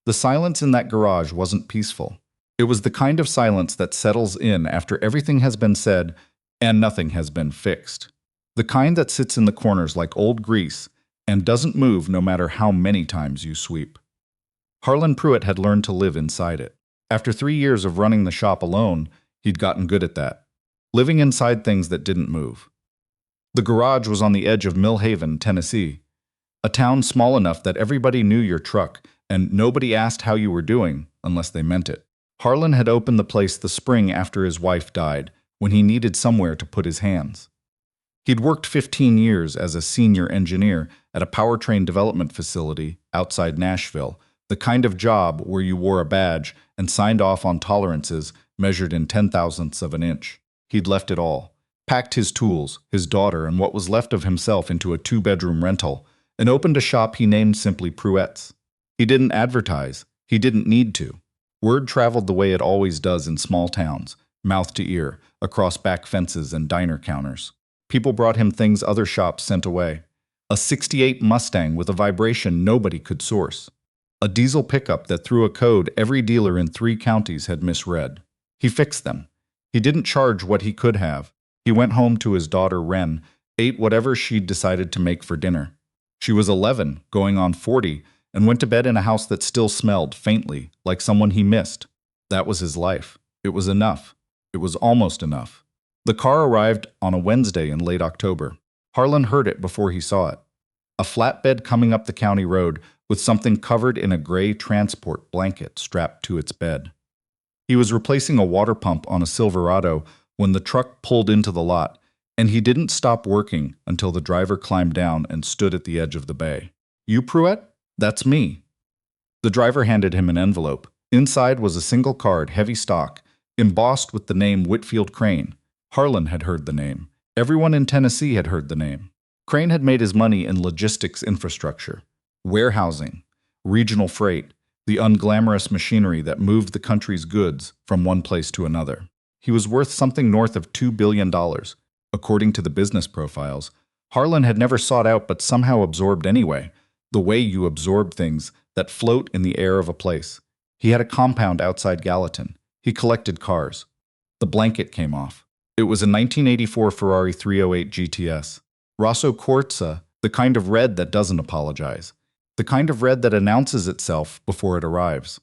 The silence in that garage wasn't peaceful. It was the kind of silence that settles in after everything has been said and nothing has been fixed. The kind that sits in the corners like old grease and doesn't move no matter how many times you sweep. Harlan Pruett had learned to live inside it. After 3 years of running the shop alone, he'd gotten good at that, living inside things that didn't move. The garage was on the edge of Millhaven, Tennessee, a town small enough that everybody knew your truck and nobody asked how you were doing unless they meant it. Harlan had opened the place the spring after his wife died, when he needed somewhere to put his hands. He'd worked 15 years as a senior engineer at a powertrain development facility outside Nashville, the kind of job where you wore a badge and signed off on tolerances measured in 10,000ths of an inch. He'd left it all, packed his tools, his daughter, and what was left of himself into a 2-bedroom rental, and opened a shop he named simply Pruett's. He didn't advertise. He didn't need to. Word traveled the way it always does in small towns, mouth to ear, across back fences and diner counters. People brought him things other shops sent away. A '68 Mustang with a vibration nobody could source. A diesel pickup that threw a code every dealer in 3 counties had misread. He fixed them. He didn't charge what he could have. He went home to his daughter Wren, ate whatever she'd decided to make for dinner. She was 11, going on 40, and went to bed in a house that still smelled faintly like someone he missed. That was his life. It was enough. It was almost enough. The car arrived on a Wednesday in late October. Harlan heard it before he saw it. A flatbed coming up the county road with something covered in a gray transport blanket strapped to its bed. He was replacing a water pump on a Silverado when the truck pulled into the lot, and he didn't stop working until the driver climbed down and stood at the edge of the bay. "You, Pruett? That's me." The driver handed him an envelope. Inside was a single card, heavy stock, embossed with the name Whitfield Crane. Harlan had heard the name. Everyone in Tennessee had heard the name. Crane had made his money in logistics infrastructure, warehousing, regional freight, the unglamorous machinery that moved the country's goods from one place to another. He was worth something north of $2 billion. According to the business profiles, Harlan had never sought out but somehow absorbed anyway, the way you absorb things that float in the air of a place. He had a compound outside Gallatin. He collected cars. The blanket came off. It was a 1984 Ferrari 308 GTS. Rosso Corsa, the kind of red that doesn't apologize. The kind of red that announces itself before it arrives.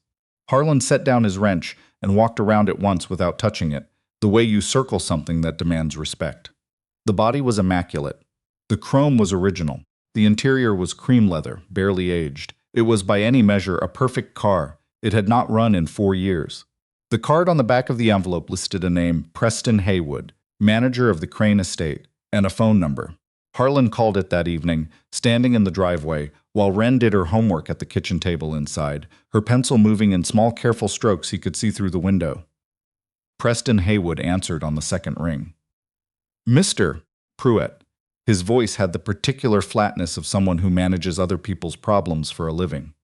Harlan set down his wrench and walked around it once without touching it, the way you circle something that demands respect. The body was immaculate. The chrome was original. The interior was cream leather, barely aged. It was by any measure a perfect car. It had not run in 4 years. The card on the back of the envelope listed a name, Preston Haywood, manager of the Crane estate, and a phone number. Harlan called it that evening, standing in the driveway, while Wren did her homework at the kitchen table inside, her pencil moving in small, careful strokes he could see through the window. Preston Haywood answered on the second ring. "Mr. Pruett." His voice had the particular flatness of someone who manages other people's problems for a living.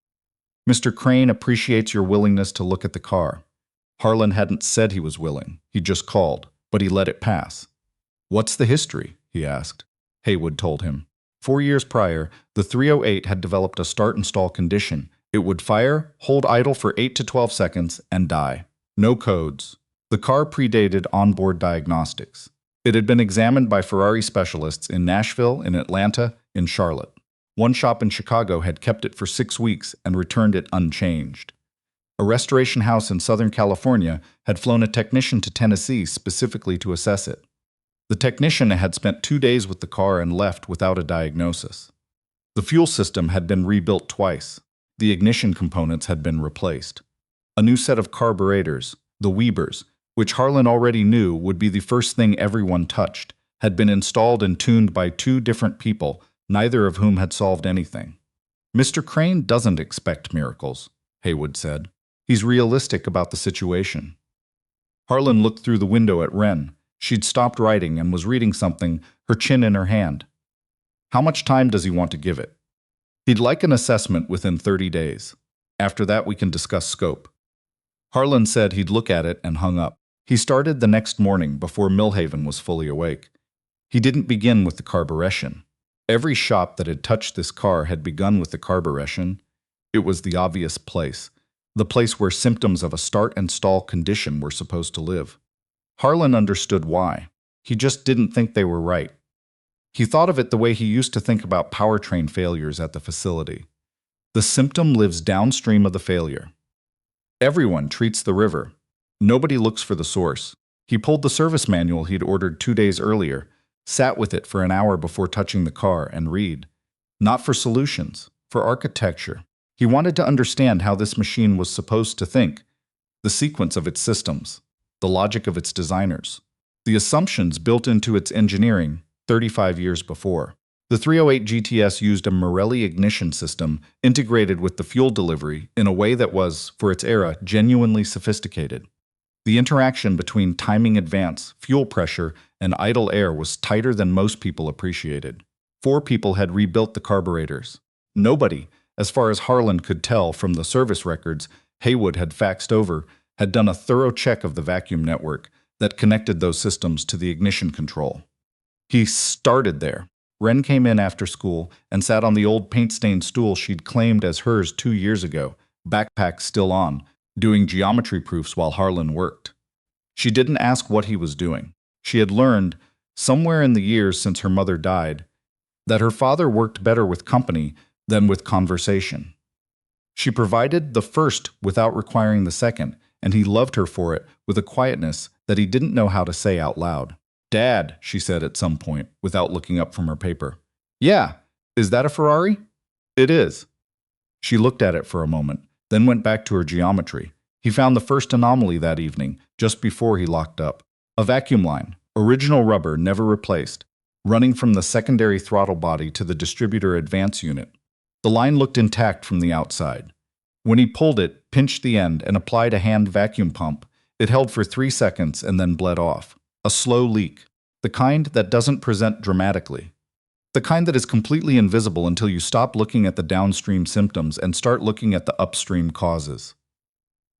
"Mr. Crane appreciates your willingness to look at the car." Harlan hadn't said he was willing. He just called, but he let it pass. "What's the history?" he asked. Haywood told him. 4 years prior, the 308 had developed a start-and-stall condition. It would fire, hold idle for 8 to 12 seconds, and die. No codes. The car predated onboard diagnostics. It had been examined by Ferrari specialists in Nashville, in Atlanta, in Charlotte. One shop in Chicago had kept it for 6 weeks and returned it unchanged. A restoration house in Southern California had flown a technician to Tennessee specifically to assess it. The technician had spent 2 days with the car and left without a diagnosis. The fuel system had been rebuilt twice. The ignition components had been replaced. A new set of carburetors, the Webers, which Harlan already knew would be the first thing everyone touched, had been installed and tuned by 2 different people, neither of whom had solved anything. "Mr. Crane doesn't expect miracles," Haywood said. "He's realistic about the situation." Harlan looked through the window at Wren. She'd stopped writing and was reading something, her chin in her hand. "How much time does he want to give it?" "He'd like an assessment within 30 days. After that we can discuss scope." Harlan said he'd look at it and hung up. He started the next morning before Millhaven was fully awake. He didn't begin with the carburation. Every shop that had touched this car had begun with the carburation. It was the obvious place. the place where symptoms of a start and stall condition were supposed to live. Harlan understood why. He just didn't think they were right. He thought of it the way he used to think about powertrain failures at the facility. The symptom lives downstream of the failure. Everyone treats the river. Nobody looks for the source. He pulled the service manual he'd ordered 2 days earlier, sat with it for an hour before touching the car, and read. Not for solutions, for architecture. He wanted to understand how this machine was supposed to think, the sequence of its systems, the logic of its designers, the assumptions built into its engineering 35 years before. The 308 GTS used a Marelli ignition system integrated with the fuel delivery in a way that was, for its era, genuinely sophisticated. The interaction between timing advance, fuel pressure, and idle air was tighter than most people appreciated. 4 people had rebuilt the carburetors. Nobody, as far as Harlan could tell from the service records Haywood had faxed over, had done a thorough check of the vacuum network that connected those systems to the ignition control. He started there. Wren came in after school and sat on the old paint-stained stool she'd claimed as hers 2 years ago, backpack still on, doing geometry proofs while Harlan worked. She didn't ask what he was doing. She had learned, somewhere in the years since her mother died, that her father worked better with company than with conversation. She provided the first without requiring the second, and he loved her for it with a quietness that he didn't know how to say out loud. "Dad," she said at some point, without looking up from her paper. "Yeah, is that a Ferrari?" "It is." She looked at it for a moment, then went back to her geometry. He found the first anomaly that evening, just before he locked up. A vacuum line, original rubber, never replaced, running from the secondary throttle body to the distributor advance unit. The line looked intact from the outside. When he pulled it, pinched the end, and applied a hand vacuum pump, it held for 3 seconds and then bled off. A slow leak. The kind that doesn't present dramatically. The kind that is completely invisible until you stop looking at the downstream symptoms and start looking at the upstream causes.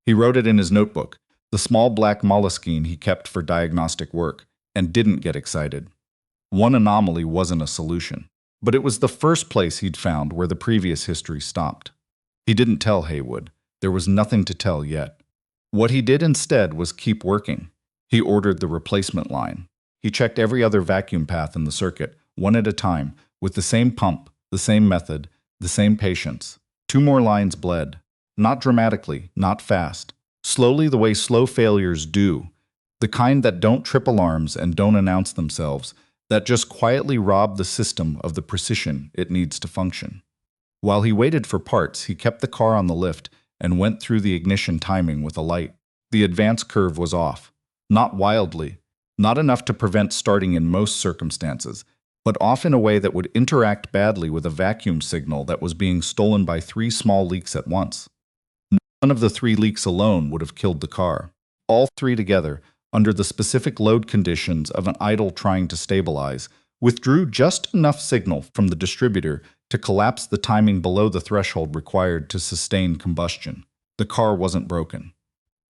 He wrote it in his notebook, the small black moleskine he kept for diagnostic work, and didn't get excited. One anomaly wasn't a solution, but it was the first place he'd found where the previous history stopped. He didn't tell Haywood. There was nothing to tell yet. What he did instead was keep working. He ordered the replacement line. He checked every other vacuum path in the circuit, one at a time, with the same pump, the same method, the same patience. 2 more lines bled. Not dramatically, not fast. Slowly the way slow failures do. The kind that don't trip alarms and don't announce themselves, that just quietly rob the system of the precision it needs to function. While he waited for parts, he kept the car on the lift and went through the ignition timing with a light. The advance curve was off. Not wildly, not enough to prevent starting in most circumstances, but off in a way that would interact badly with a vacuum signal that was being stolen by 3 small leaks at once. None of the 3 leaks alone would have killed the car. All 3 together, under the specific load conditions of an idle trying to stabilize, withdrew just enough signal from the distributor to collapse the timing below the threshold required to sustain combustion. The car wasn't broken.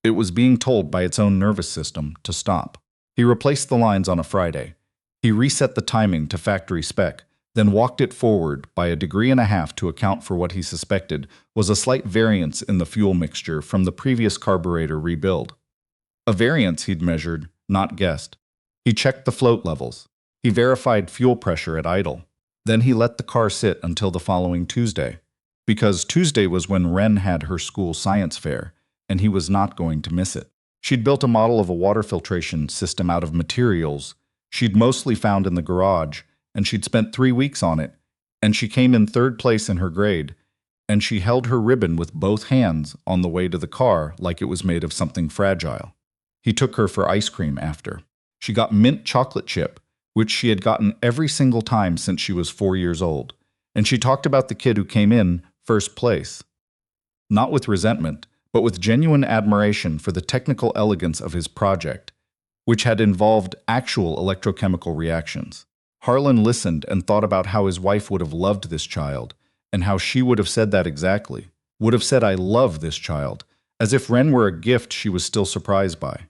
It was being told by its own nervous system to stop. He replaced the lines on a Friday. He reset the timing to factory spec, then walked it forward by 1.5 degrees to account for what he suspected was a slight variance in the fuel mixture from the previous carburetor rebuild. A variance he'd measured, not guessed. He checked the float levels. He verified fuel pressure at idle. Then he let the car sit until the following Tuesday, because Tuesday was when Wren had her school science fair, and he was not going to miss it. She'd built a model of a water filtration system out of materials she'd mostly found in the garage, and she'd spent 3 weeks on it, and she came in 3rd place in her grade, and she held her ribbon with both hands on the way to the car like it was made of something fragile. He took her for ice cream after. She got mint chocolate chip, which she had gotten every single time since she was 4 years old, and she talked about the kid who came in 1st place. Not with resentment, but with genuine admiration for the technical elegance of his project, which had involved actual electrochemical reactions. Harlan listened and thought about how his wife would have loved this child, and how she would have said that exactly. Would have said, "I love this child," as if Wren were a gift she was still surprised by.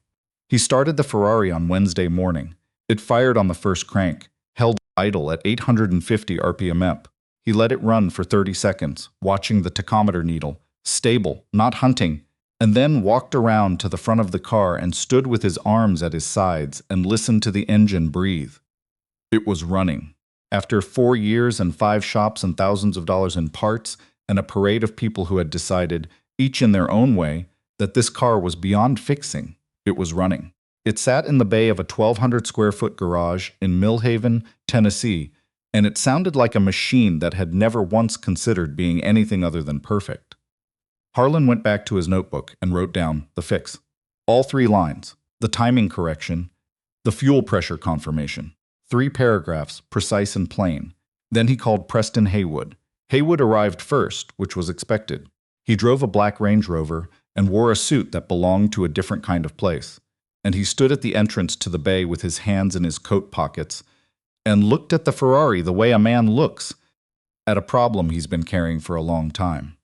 He started the Ferrari on Wednesday morning. It fired on the first crank, held idle at 850 RPM. He let it run for 30 seconds, watching the tachometer needle. Stable, not hunting, and then walked around to the front of the car and stood with his arms at his sides and listened to the engine breathe. It was running. After 4 years and 5 shops and thousands of dollars in parts and a parade of people who had decided, each in their own way, that this car was beyond fixing, it was running. It sat in the bay of a 1,200-square-foot garage in Millhaven, Tennessee, and it sounded like a machine that had never once considered being anything other than perfect. Harlan went back to his notebook and wrote down the fix. All 3 lines, the timing correction, the fuel pressure confirmation. 3 paragraphs, precise and plain. Then he called Preston Haywood. Haywood arrived first, which was expected. He drove a black Range Rover and wore a suit that belonged to a different kind of place. And he stood at the entrance to the bay with his hands in his coat pockets and looked at the Ferrari the way a man looks at a problem he's been carrying for a long time.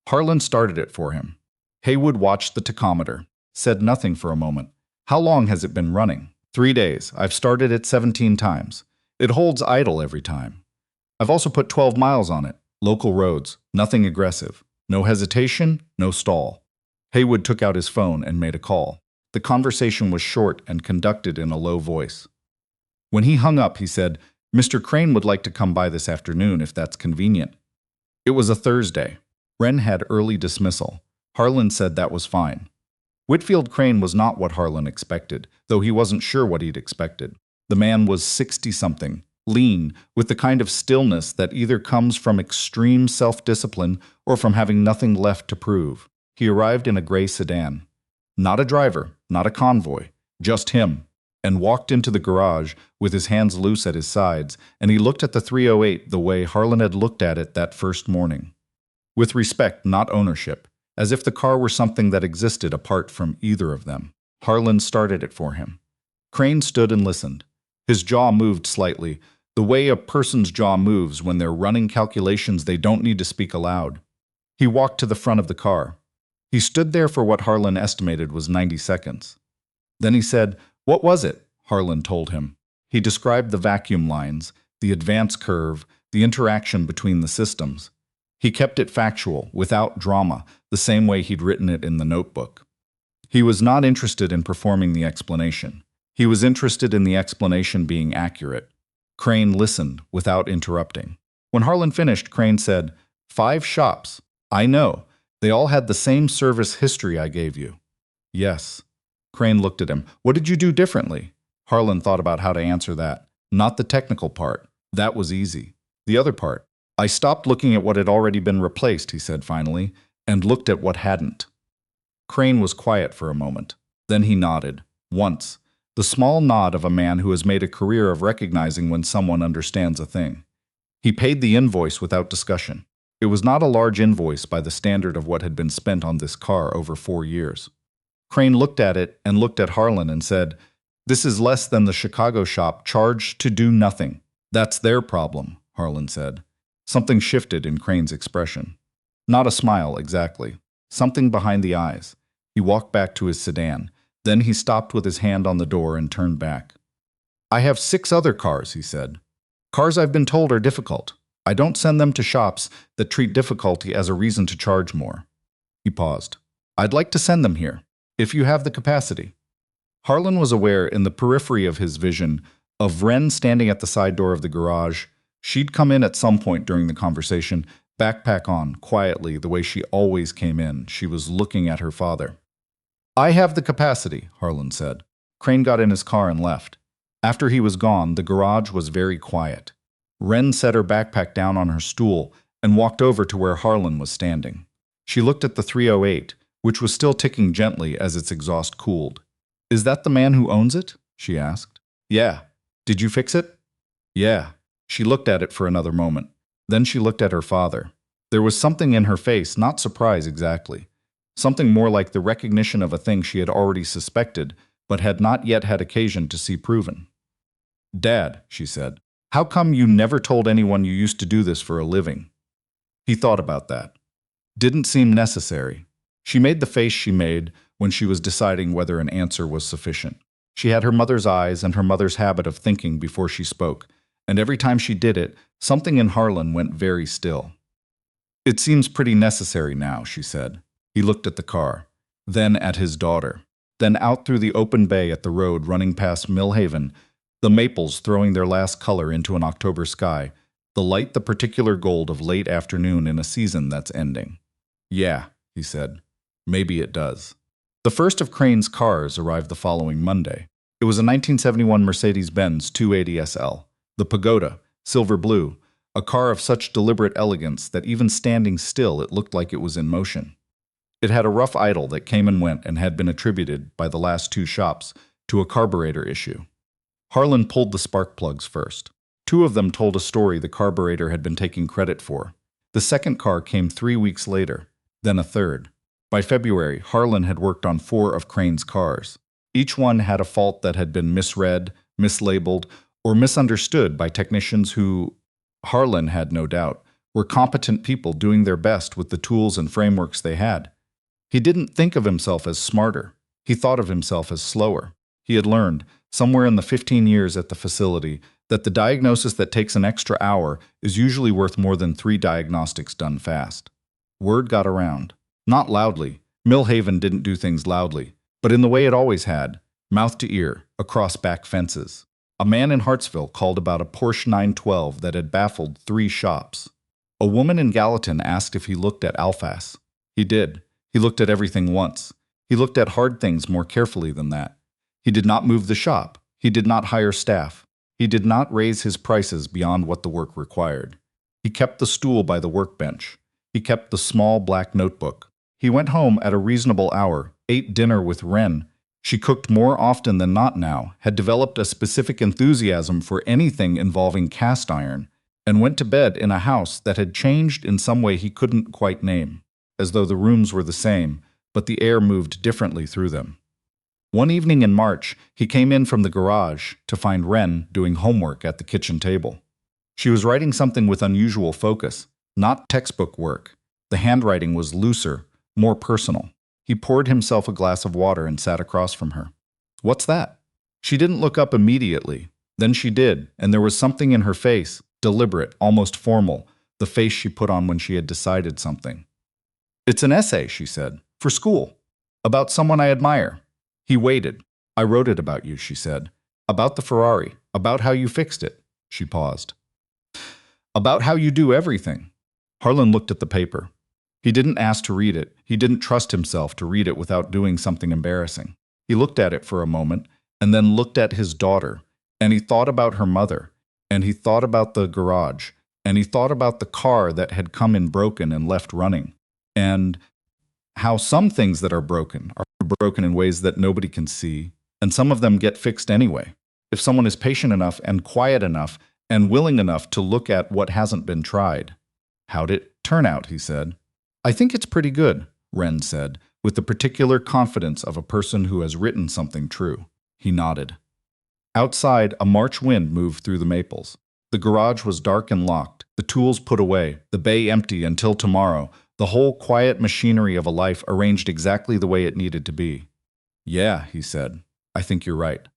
Harlan started it for him. Haywood watched the tachometer, said nothing for a moment. How long has it been running? 3 days. I've started it 17 times. It holds idle every time. I've also put 12 miles on it. Local roads. Nothing aggressive. No hesitation, no stall. Haywood took out his phone and made a call. The conversation was short and conducted in a low voice. When he hung up, he said, "Mr. Crane would like to come by this afternoon if that's convenient." It was a Thursday. Wren had early dismissal. Harlan said that was fine. Whitfield Crane was not what Harlan expected, though he wasn't sure what he'd expected. The man was 60-something, lean, with the kind of stillness that either comes from extreme self-discipline or from having nothing left to prove. He arrived in a gray sedan. Not a driver, not a convoy, just him, and walked into the garage with his hands loose at his sides, and he looked at the 308 the way Harlan had looked at it that first morning. With respect, not ownership, as if the car were something that existed apart from either of them. Harlan started it for him. Crane stood and listened. His jaw moved slightly, the way a person's jaw moves when they're running calculations they don't need to speak aloud. He walked to the front of the car. He stood there for what Harlan estimated was 90 seconds. Then he said, "What was it?" Harlan told him. He described the vacuum lines, the advance curve, the interaction between the systems. He kept it factual, without drama, the same way he'd written it in the notebook. He was not interested in performing the explanation. He was interested in the explanation being accurate. Crane listened without interrupting. When Harlan finished, Crane said, "5 shops. I know. They all had the same service history I gave you." "Yes." Crane looked at him. "What did you do differently?" Harlan thought about how to answer that. Not the technical part. That was easy. The other part. "I stopped looking at what had already been replaced," he said finally, "and looked at what hadn't." Crane was quiet for a moment. Then he nodded. Once. The small nod of a man who has made a career of recognizing when someone understands a thing. He paid the invoice without discussion. It was not a large invoice by the standard of what had been spent on this car over 4 years. Crane looked at it and looked at Harlan and said, "This is less than the Chicago shop charged to do nothing." "That's their problem," Harlan said. Something shifted in Crane's expression. Not a smile, exactly. Something behind the eyes. He walked back to his sedan. Then he stopped with his hand on the door and turned back. "I have 6 other cars," he said. "Cars I've been told are difficult. I don't send them to shops that treat difficulty as a reason to charge more." He paused. "I'd like to send them here, if you have the capacity." Harlan was aware, in the periphery of his vision, of Wren standing at the side door of the garage. She'd come in at some point during the conversation, backpack on, quietly, the way she always came in. She was looking at her father. "I have the capacity," Harlan said. Crane got in his car and left. After he was gone, the garage was very quiet. Wren set her backpack down on her stool and walked over to where Harlan was standing. She looked at the 308, which was still ticking gently as its exhaust cooled. "Is that the man who owns it?" she asked. "Yeah." "Did you fix it?" "Yeah." She looked at it for another moment. Then she looked at her father. There was something in her face, not surprise exactly. Something more like the recognition of a thing she had already suspected, but had not yet had occasion to see proven. "Dad," she said, "how come you never told anyone you used to do this for a living?" He thought about that. Didn't seem necessary. She made the face she made when she was deciding whether an answer was sufficient. She had her mother's eyes and her mother's habit of thinking before she spoke, and every time she did it, something in Harlan went very still. "It seems pretty necessary now," she said. He looked at the car. then at his daughter, then out through the open bay at the road running past Millhaven, the maples throwing their last color into an October sky, the light the particular gold of late afternoon in a season that's ending. Yeah, he said. Maybe it does. The first of Crane's cars arrived the following Monday. It was a 1971 Mercedes-Benz 280 SL, the Pagoda, silver blue, a car of such deliberate elegance that even standing still it looked like it was in motion. It had a rough idle that came and went and had been attributed, by the last two shops, to a carburetor issue. Harlan pulled the spark plugs first. Two of them told a story the carburetor had been taking credit for. The second car came 3 weeks later, then a third. By February, Harlan had worked on 4 of Crane's cars. Each one had a fault that had been misread, mislabeled, or misunderstood by technicians who, Harlan had no doubt, were competent people doing their best with the tools and frameworks they had. He didn't think of himself as smarter. He thought of himself as slower. He had learned, somewhere in the 15 years at the facility, that the diagnosis that takes an extra hour is usually worth more than 3 diagnostics done fast. Word got around. Not loudly. Millhaven didn't do things loudly, but in the way it always had, mouth to ear, across back fences. A man in Hartsville called about a Porsche 912 that had baffled 3 shops. A woman in Gallatin asked if he looked at Alphas. He did. He looked at everything once. He looked at hard things more carefully than that. He did not move the shop. He did not hire staff. He did not raise his prices beyond what the work required. He kept the stool by the workbench. He kept the small black notebook. He went home at a reasonable hour, ate dinner with Wren. She cooked more often than not now, had developed a specific enthusiasm for anything involving cast iron, and went to bed in a house that had changed in some way he couldn't quite name, as though the rooms were the same, but the air moved differently through them. One evening in March, he came in from the garage to find Wren doing homework at the kitchen table. She was writing something with unusual focus, not textbook work. The handwriting was looser, more personal. He poured himself a glass of water and sat across from her. "What's that?" She didn't look up immediately. Then she did, and there was something in her face, deliberate, almost formal, the face she put on when she had decided something. "It's an essay," she said, "for school. About someone I admire." He waited. "I wrote it about you," she said. "About the Ferrari. About how you fixed it." She paused. "About how you do everything." Harlan looked at the paper. He didn't ask to read it. He didn't trust himself to read it without doing something embarrassing. He looked at it for a moment, and then looked at his daughter, and he thought about her mother, and he thought about the garage, and he thought about the car that had come in broken and left running, and how some things that are broken in ways that nobody can see, and some of them get fixed anyway, if someone is patient enough and quiet enough and willing enough to look at what hasn't been tried. "How'd it turn out?" he said. "I think it's pretty good," Wren said, with the particular confidence of a person who has written something true. He nodded. Outside, a March wind moved through the maples. The garage was dark and locked, the tools put away, the bay empty until tomorrow, the whole quiet machinery of a life arranged exactly the way it needed to be. "Yeah," he said, "I think you're right."